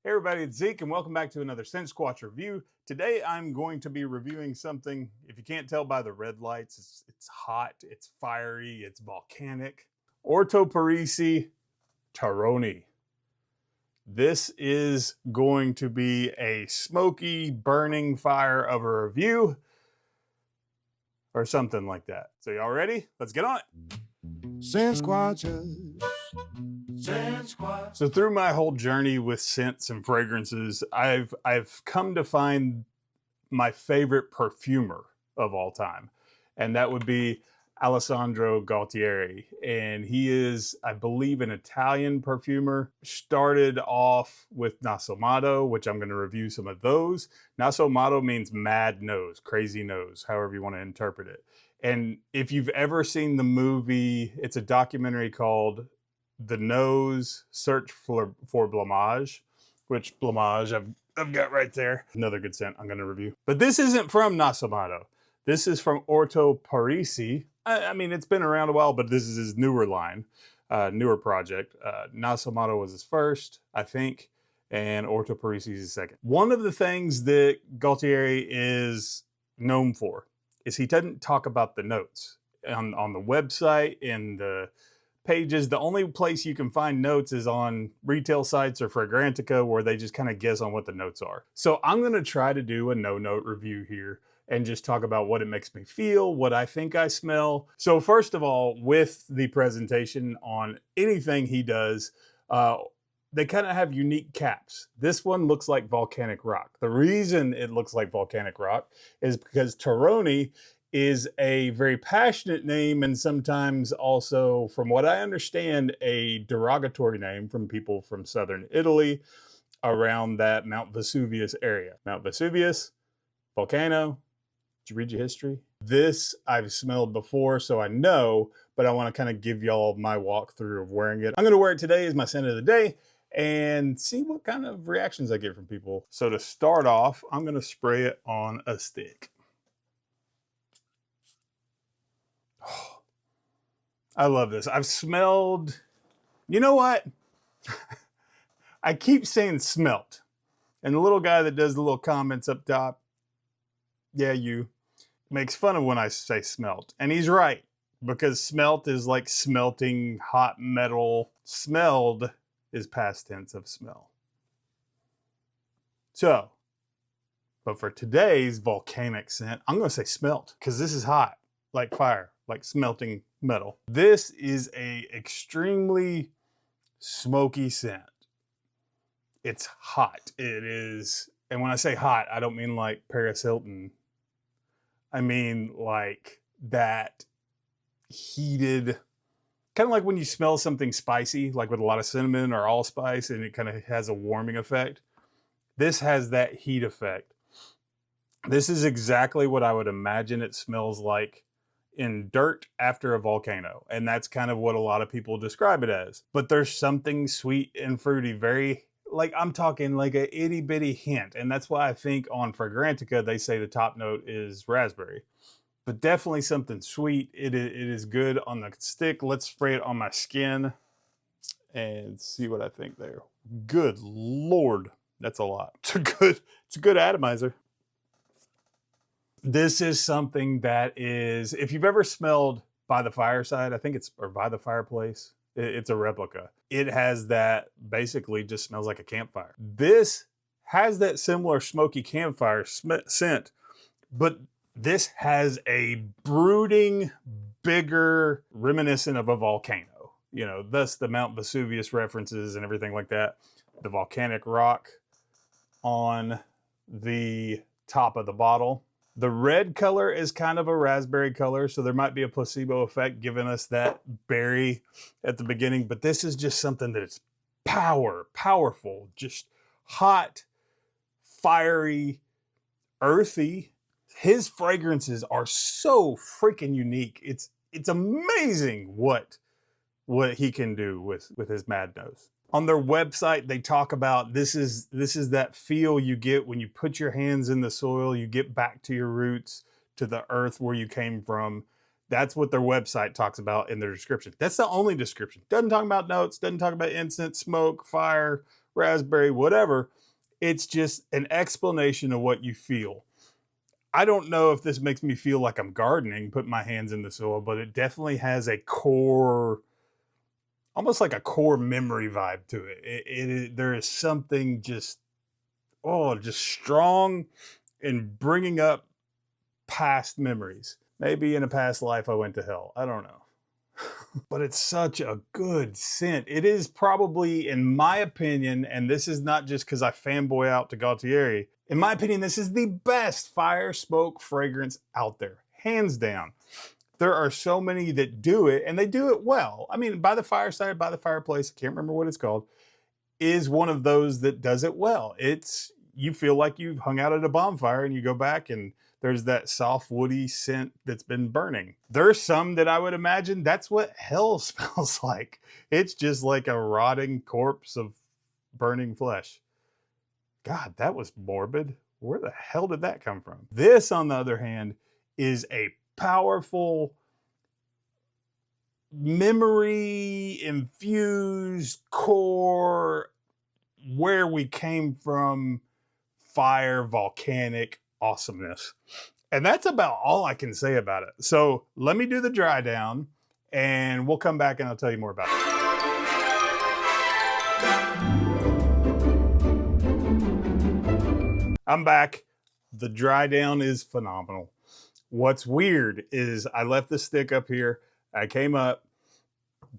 Hey everybody, it's Zeke and welcome back to another Scent Squatch review. Today I'm going to be reviewing something, if you can't tell by the red lights, it's hot, it's fiery, it's volcanic. Orto Parisi Terroni. This is going to be a smoky, burning fire of a review or something like that. So y'all ready? Let's get on it. Scent Squatchers. So through my whole journey with scents and fragrances, I've come to find my favorite perfumer of all time, and that would be Alessandro Gualtieri. And he is, I believe, an Italian perfumer. Started off with Nasomato, which I'm going to review some of those. Nasomato means mad nose, crazy nose, however you want to interpret it. And if you've ever seen the movie, it's a documentary called The Nose Search for Blamage, which Blamage I've got right there. Another good scent I'm going to review. But this isn't from Nasomato. This is from Orto Parisi. I mean, it's been around a while, but this is his newer line, newer project. Nasomato was his first, I think, and Orto Parisi is his second. One of the things that Gualtieri is known for is he doesn't talk about the notes. On the website, in the pages, the only place you can find notes is on retail sites or Fragrantica, where they just kind of guess on what the notes are. So I'm going to try to do a no-note review here and just talk about what it makes me feel, what I think I smell. So first of all, with the presentation on anything he does, they kind of have unique caps. This one looks like volcanic rock. The reason it looks like volcanic rock is because Terroni is a very passionate name, and sometimes also, from what I understand, a derogatory name from people from southern Italy around that Mount Vesuvius area. Mount Vesuvius, volcano. Did you read your history? This I've smelled before, so I know, but I want to kind of give y'all my walkthrough of wearing it. I'm going to wear it today as my scent of the day and see what kind of reactions I get from people. So to start off, I'm going to spray it on a stick. Oh, I love this. I've smelled, you know what? I keep saying smelt. And the little guy that does the little comments up top, yeah, you, makes fun of when I say smelt. And he's right, because smelt is like smelting hot metal. Smelled is past tense of smell. So, but for today's volcanic scent, I'm going to say smelt, because this is hot, like fire, like smelting metal. This is a extremely smoky scent. It's hot. It is, and when I say hot, I don't mean like Paris Hilton. I mean like that heated, kind of like when you smell something spicy, like with a lot of cinnamon or allspice, and it kind of has a warming effect. This has that heat effect. This is exactly what I would imagine it smells like in dirt after a volcano. And that's kind of what a lot of people describe it as. But there's something sweet and fruity, very, like I'm talking like a itty bitty hint. And that's why I think on Fragrantica, they say the top note is raspberry. But definitely something sweet. It is good on the stick. Let's spray it on my skin and see what I think there. Good Lord, that's a lot. It's a good atomizer. This is something that is, if you've ever smelled By the Fireside, I think it's, or By the Fireplace, it's a replica. It has that, basically just smells like a campfire. This has that similar smoky campfire scent, but this has a brooding, bigger, reminiscent of a volcano. You know, thus the Mount Vesuvius references and everything like that. The volcanic rock on the top of the bottle. The red color is kind of a raspberry color, so there might be a placebo effect giving us that berry at the beginning, but this is just something that's powerful, just hot, fiery, earthy. His fragrances are so freaking unique. It's amazing what he can do with his mad nose. On their website, they talk about this is that feel you get when you put your hands in the soil, you get back to your roots, to the earth where you came from. That's what their website talks about in their description. That's the only description. Doesn't talk about notes, doesn't talk about incense, smoke, fire, raspberry, whatever. It's just an explanation of what you feel. I don't know if this makes me feel like I'm gardening, putting my hands in the soil, but it definitely has a core, almost like a core memory vibe to it. There is something just, oh, just strong in bringing up past memories. Maybe in a past life I went to hell. I don't know. But it's such a good scent. It is probably, in my opinion, and this is not just because I fanboy out to Gualtieri, in my opinion, this is the best fire smoke fragrance out there, hands down. There are so many that do it, and they do it well. I mean, By the Fireside, By the Fireplace, I can't remember what it's called, is one of those that does it well. You feel like you've hung out at a bonfire and you go back and there's that soft woody scent that's been burning. There's some that I would imagine that's what hell smells like. It's just like a rotting corpse of burning flesh. God, that was morbid. Where the hell did that come from? This, on the other hand, is a powerful, memory infused core, where we came from, fire, volcanic awesomeness. And that's about all I can say about it. So let me do the dry down and we'll come back and I'll tell you more about it. I'm back. The dry down is phenomenal. What's weird is I left the stick up here. I came up,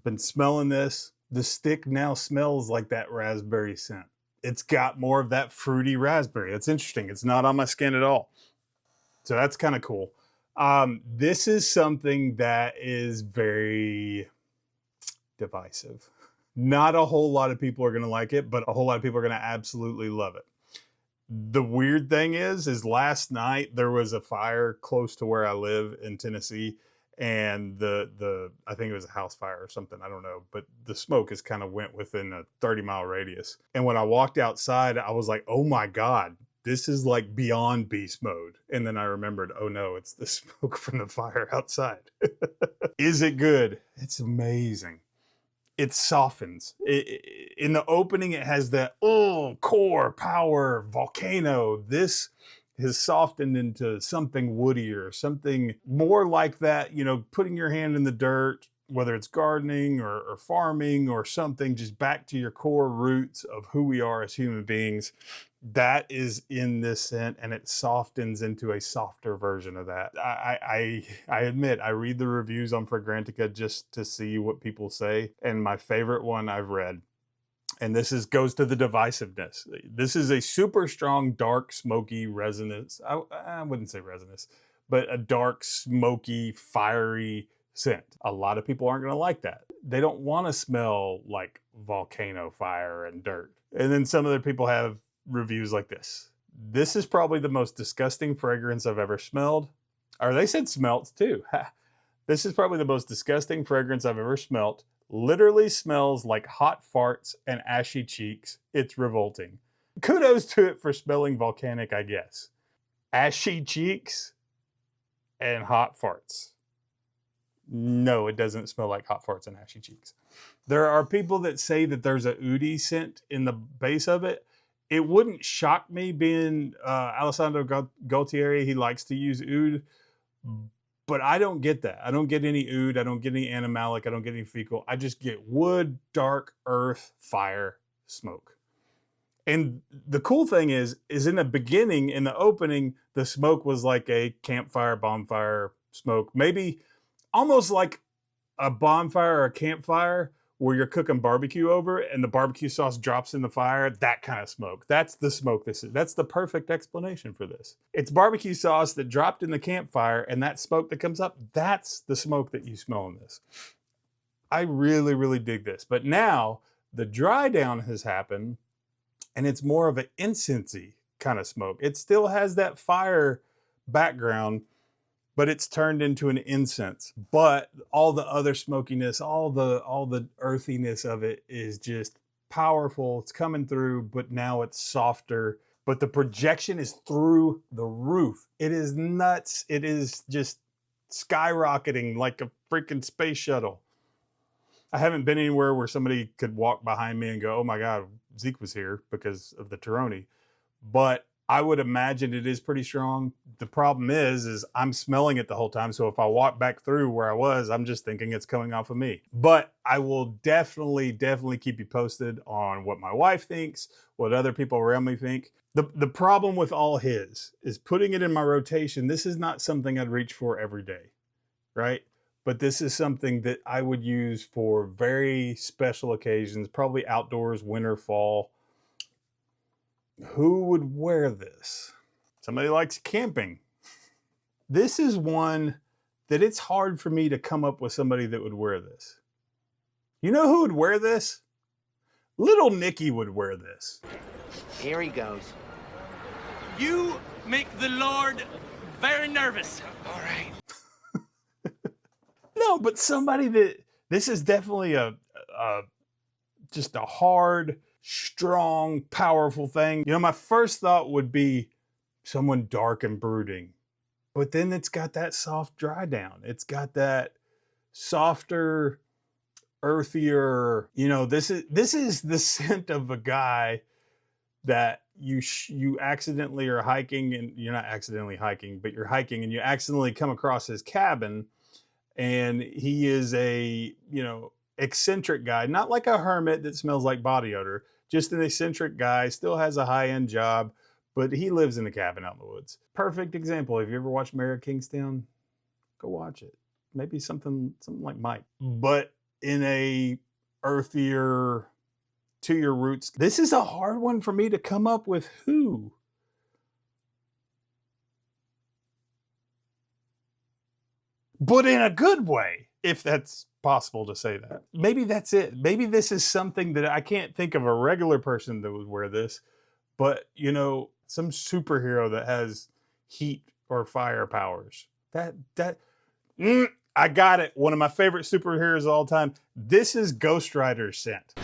been smelling this. The stick now smells like that raspberry scent. It's got more of that fruity raspberry. It's interesting. It's not on my skin at all. So that's kind of cool. This is something that is very divisive. Not a whole lot of people are going to like it, but a whole lot of people are going to absolutely love it. The weird thing is last night there was a fire close to where I live in Tennessee, and I think it was a house fire or something, I don't know, but the smoke has kind of went within a 30-mile radius. And when I walked outside, I was like, oh my God, this is like beyond beast mode. And then I remembered, oh no, it's the smoke from the fire outside. Is it good? It's amazing. It softens. In the opening, it has that core, power, volcano. This has softened into something woodier, something more like that, putting your hand in the dirt, whether it's gardening or farming or something, just back to your core roots of who we are as human beings. That is in this scent, and it softens into a softer version of that. I admit, I read the reviews on Fragrantica just to see what people say, and my favorite one I've read, and this goes to the divisiveness. This is a super strong, dark, smoky resonance. I wouldn't say resonance, but a dark, smoky, fiery scent. A lot of people aren't going to like that. They don't want to smell like volcano fire and dirt. And then some other people have reviews like this. This is probably the most disgusting fragrance I've ever smelled. Or they said smelt too. This is probably the most disgusting fragrance I've ever smelt. Literally smells like hot farts and ashy cheeks. It's revolting. Kudos to it for smelling volcanic, I guess. Ashy cheeks and hot farts. No, it doesn't smell like hot farts and ashy cheeks. There are people that say that there's a oudi scent in the base of it. It wouldn't shock me, being Alessandro Gualtieri. He likes to use oud, but I don't get that. I don't get any oud. I don't get any animalic. I don't get any fecal. I just get wood, dark, earth, fire, smoke. And the cool thing is in the beginning, in the opening, the smoke was like a campfire, bonfire smoke. Maybe almost like a bonfire or a campfire where you're cooking barbecue over it and the barbecue sauce drops in the fire, that kind of smoke. That's the smoke this is. That's the perfect explanation for this. It's barbecue sauce that dropped in the campfire, and that smoke that comes up, that's the smoke that you smell in this. I really, really dig this. But now the dry down has happened, and it's more of an incensey kind of smoke. It still has that fire background, but it's turned into an incense. But all the other smokiness, all the earthiness of it is just powerful. It's coming through, but now it's softer. But the projection is through the roof. It is nuts. It is just skyrocketing like a freaking space shuttle. I haven't been anywhere where somebody could walk behind me and go, oh my God, Zeke was here because of the Terroni. But I would imagine it is pretty strong. The problem is I'm smelling it the whole time. So if I walk back through where I was, I'm just thinking it's coming off of me. But I will definitely keep you posted on what my wife thinks, what other people around me think. The problem with all his is putting it in my rotation. This is not something I'd reach for every day, right? But this is something that I would use for very special occasions, probably outdoors, winter, fall. Who would wear this? Somebody likes camping. This is one that it's hard for me to come up with somebody that would wear this. You know who would wear this? Little Nicky would wear this. Here he goes. You make the Lord very nervous. All right. No, but somebody that, this is definitely just a hard, strong, powerful thing. You know, my first thought would be someone dark and brooding, but then it's got that soft dry down. It's got that softer, earthier, you know, this is the scent of a guy that you accidentally are hiking, and you're not accidentally hiking, but you're hiking and you accidentally come across his cabin, and he is a, you know, eccentric guy, not like a hermit that smells like body odor, just an eccentric guy, still has a high-end job, but he lives in a cabin out in the woods. Perfect example. Have you ever watched Mayor of Kingstown? Go watch it. Maybe something like Mike, but in a earthier, to your roots. This is a hard one for me to come up with who. But in a good way, if that's possible to say that. Maybe that's it. Maybe this is something that I can't think of a regular person that would wear this, but you know, some superhero that has heat or fire powers. I got it. One of my favorite superheroes of all time. This is Ghost Rider's scent.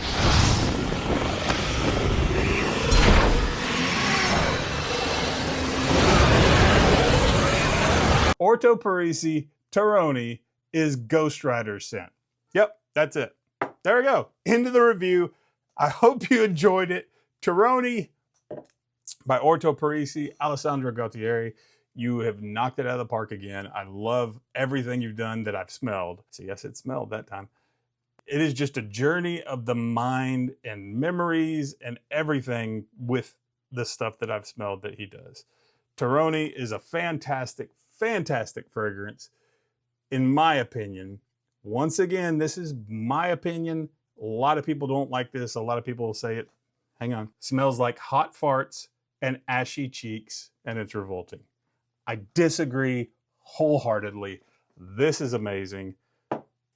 Orto Parisi Terroni is Ghost Rider's scent. Yep, that's it. There we go. End of the review. I hope you enjoyed it. Terroni by Orto Parisi, Alessandro gualtieri. You have knocked it out of the park again. I love everything you've done that I've smelled. So yes, it smelled that time. It is just a journey of the mind and memories and everything with the stuff that I've smelled that he does. Terroni is a fantastic fragrance, in my opinion. Once again, this is my opinion. A lot of people don't like this. A lot of people will say it. Hang on. Smells like hot farts and ashy cheeks, and it's revolting. I disagree wholeheartedly. This is amazing.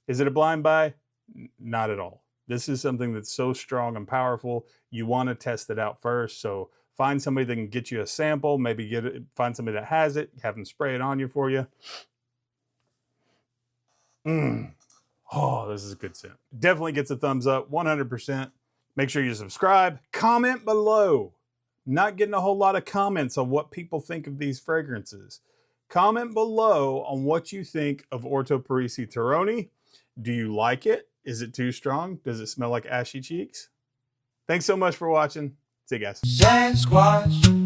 Is it a blind buy? Not at all. This is something that's so strong and powerful. You want to test it out first. So find somebody that can get you a sample. Maybe find somebody that has it. Have them spray it on you for you. Oh, this is a good scent. Definitely gets a thumbs up, 100%. Make sure you subscribe. Comment below. Not getting a whole lot of comments on what people think of these fragrances. Comment below on what you think of Orto Parisi Terroni. Do you like it? Is it too strong? Does it smell like ashy cheeks? Thanks so much for watching. See you guys. Sasquatch.